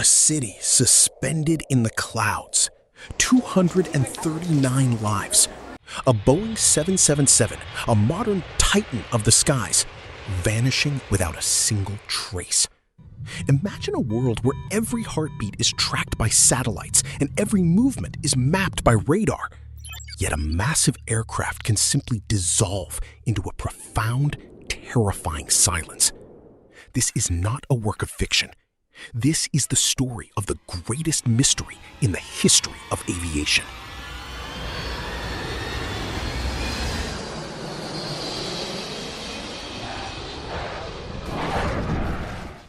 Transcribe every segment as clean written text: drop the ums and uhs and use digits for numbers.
A city suspended in the clouds. 239 lives. A Boeing 777, a modern titan of the skies, vanishing without a single trace. Imagine a world where every heartbeat is tracked by satellites and every movement is mapped by radar. Yet a massive aircraft can simply dissolve into a profound, terrifying silence. This is not a work of fiction. This is the story of the greatest mystery in the history of aviation.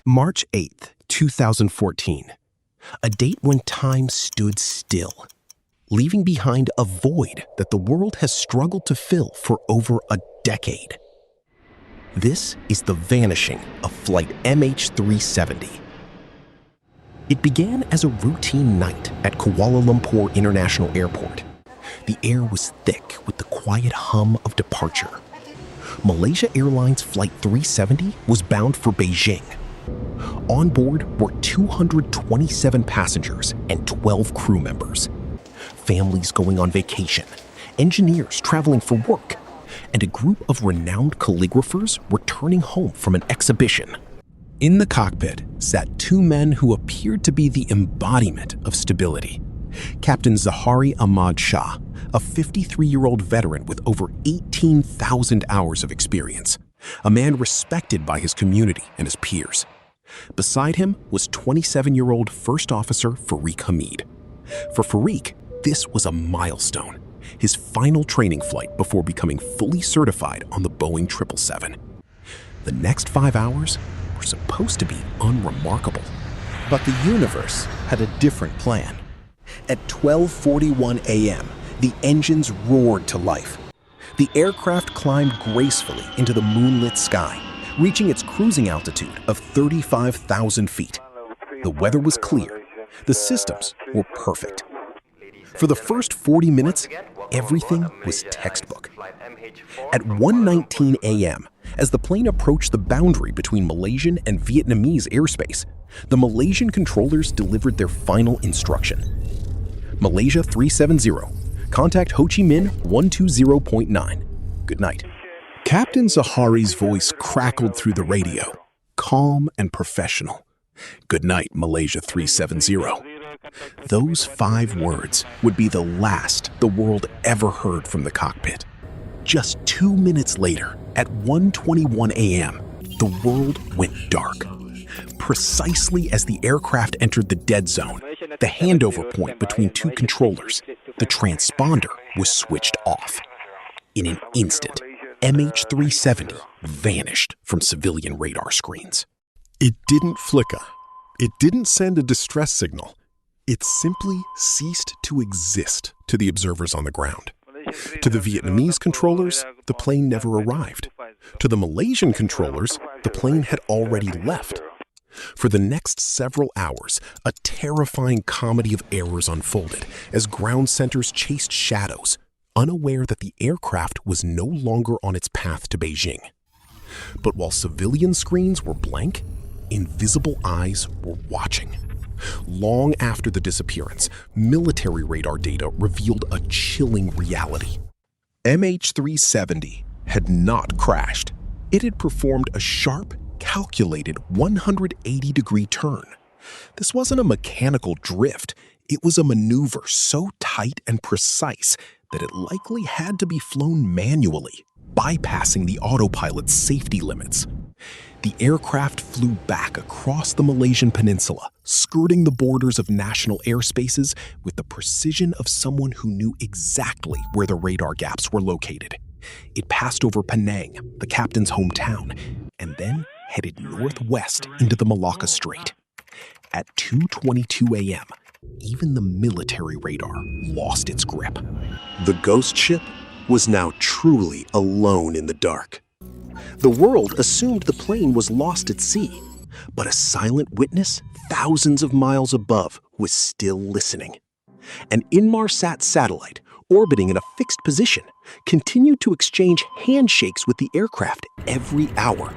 March 8th, 2014. A date when time stood still, leaving behind a void that the world has struggled to fill for over a decade. This is the vanishing of Flight MH370. It began as a routine night at Kuala Lumpur International Airport. The air was thick with the quiet hum of departure. Malaysia Airlines Flight 370 was bound for Beijing. On board were 227 passengers and 12 crew members. Families going on vacation, engineers traveling for work, and a group of renowned calligraphers returning home from an exhibition. In the cockpit sat two men who appeared to be the embodiment of stability. Captain Zahari Ahmad Shah, a 53-year-old veteran with over 18,000 hours of experience, a man respected by his community and his peers. Beside him was 27-year-old First Officer Fareeq Hamid. For Fareeq, this was a milestone, his final training flight before becoming fully certified on the Boeing 777. The next 5 hours were supposed to be unremarkable. But the universe had a different plan. At 12:41 a.m., the engines roared to life. The aircraft climbed gracefully into the moonlit sky, reaching its cruising altitude of 35,000 feet. The weather was clear. The systems were perfect. For the first 40 minutes, everything was textbook. At 1:19 a.m., as the plane approached the boundary between Malaysian and Vietnamese airspace, the Malaysian controllers delivered their final instruction. Malaysia 370, contact Ho Chi Minh 120.9. Good night. Captain Zahari's voice crackled through the radio, calm and professional. Good night, Malaysia 370. Those 5 words would be the last the world ever heard from the cockpit. Just 2 minutes later, at 1:21 a.m., the world went dark. Precisely as the aircraft entered the dead zone, the handover point between two controllers, the transponder was switched off. In an instant, MH370 vanished from civilian radar screens. It didn't flicker. It didn't send a distress signal. It simply ceased to exist to the observers on the ground. To the Vietnamese controllers, the plane never arrived. To the Malaysian controllers, the plane had already left. For the next several hours, a terrifying comedy of errors unfolded as ground centers chased shadows, unaware that the aircraft was no longer on its path to Beijing. But while civilian screens were blank, invisible eyes were watching. Long after the disappearance, military radar data revealed a chilling reality. MH370 had not crashed. It had performed a sharp, calculated 180-degree turn. This wasn't a mechanical drift. It was a maneuver so tight and precise that it likely had to be flown manually, bypassing the autopilot's safety limits. The aircraft flew back across the Malaysian peninsula, skirting the borders of national airspaces with the precision of someone who knew exactly where the radar gaps were located. It passed over Penang, the captain's hometown, and then headed northwest into the Malacca Strait. At 2:22 a.m., even the military radar lost its grip. The ghost ship was now truly alone in the dark. The world assumed the plane was lost at sea, but a silent witness thousands of miles above was still listening. An Inmarsat satellite, orbiting in a fixed position, continued to exchange handshakes with the aircraft every hour.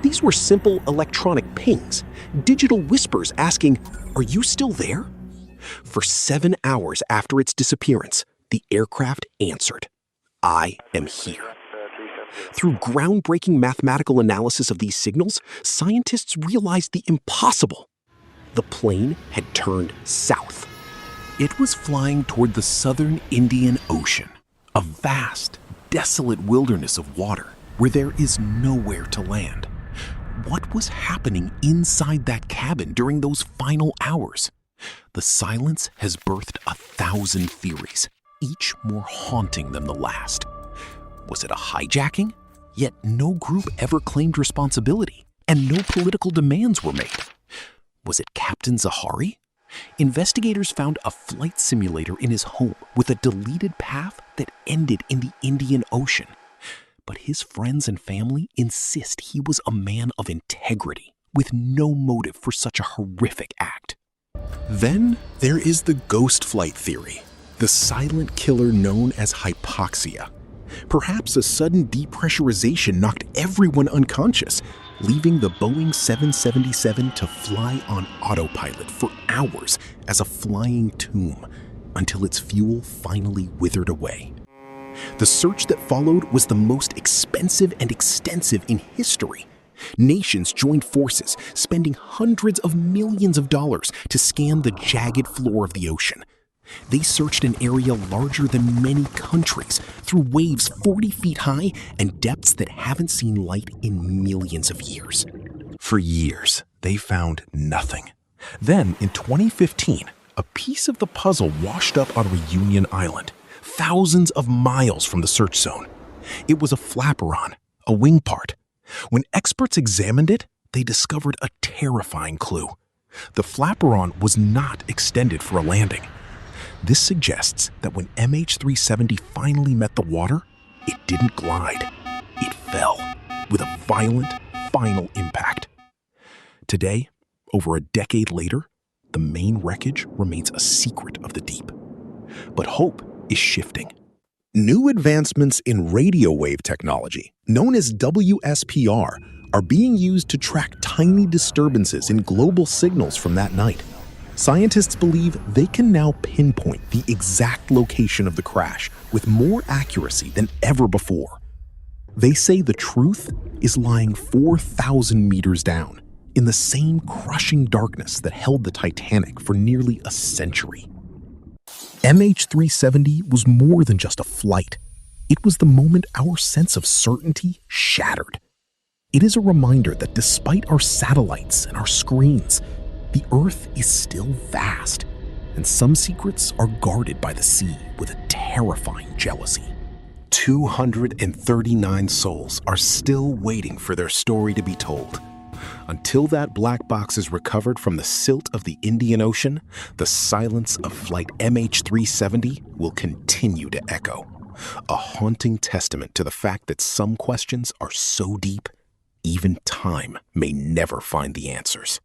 These were simple electronic pings, digital whispers asking, "Are you still there?" For 7 hours after its disappearance, the aircraft answered, "I am here." Through groundbreaking mathematical analysis of these signals, scientists realized the impossible. The plane had turned south. It was flying toward the southern Indian Ocean, a vast, desolate wilderness of water where there is nowhere to land. What was happening inside that cabin during those final hours? The silence has birthed 1,000 theories, each more haunting than the last. Was it a hijacking? Yet no group ever claimed responsibility, and no political demands were made. Was it Captain Zahari? Investigators found a flight simulator in his home with a deleted path that ended in the Indian Ocean. But his friends and family insist he was a man of integrity, with no motive for such a horrific act. Then there is the ghost flight theory, the silent killer known as hypoxia. Perhaps a sudden depressurization knocked everyone unconscious, leaving the Boeing 777 to fly on autopilot for hours as a flying tomb until its fuel finally withered away. The search that followed was the most expensive and extensive in history. Nations joined forces, spending hundreds of millions of dollars to scan the jagged floor of the ocean. They searched an area larger than many countries through waves 40 feet high and depths that haven't seen light in millions of years. For years, they found nothing. Then, in 2015, a piece of the puzzle washed up on Reunion Island, thousands of miles from the search zone. It was a flaperon, a wing part. When experts examined it, they discovered a terrifying clue. The flaperon was not extended for a landing. This suggests that when MH370 finally met the water, it didn't glide. It fell with a violent, final impact. Today, over a decade later, the main wreckage remains a secret of the deep. But hope is shifting. New advancements in radio wave technology, known as WSPR, are being used to track tiny disturbances in global signals from that night. Scientists believe they can now pinpoint the exact location of the crash with more accuracy than ever before. They say the truth is lying 4,000 meters down, in the same crushing darkness that held the Titanic for nearly a century. MH370 was more than just a flight. It was the moment our sense of certainty shattered. It is a reminder that despite our satellites and our screens, the Earth is still vast, and some secrets are guarded by the sea with a terrifying jealousy. 239 souls are still waiting for their story to be told. Until that black box is recovered from the silt of the Indian Ocean, the silence of Flight MH370 will continue to echo, a haunting testament to the fact that some questions are so deep, even time may never find the answers.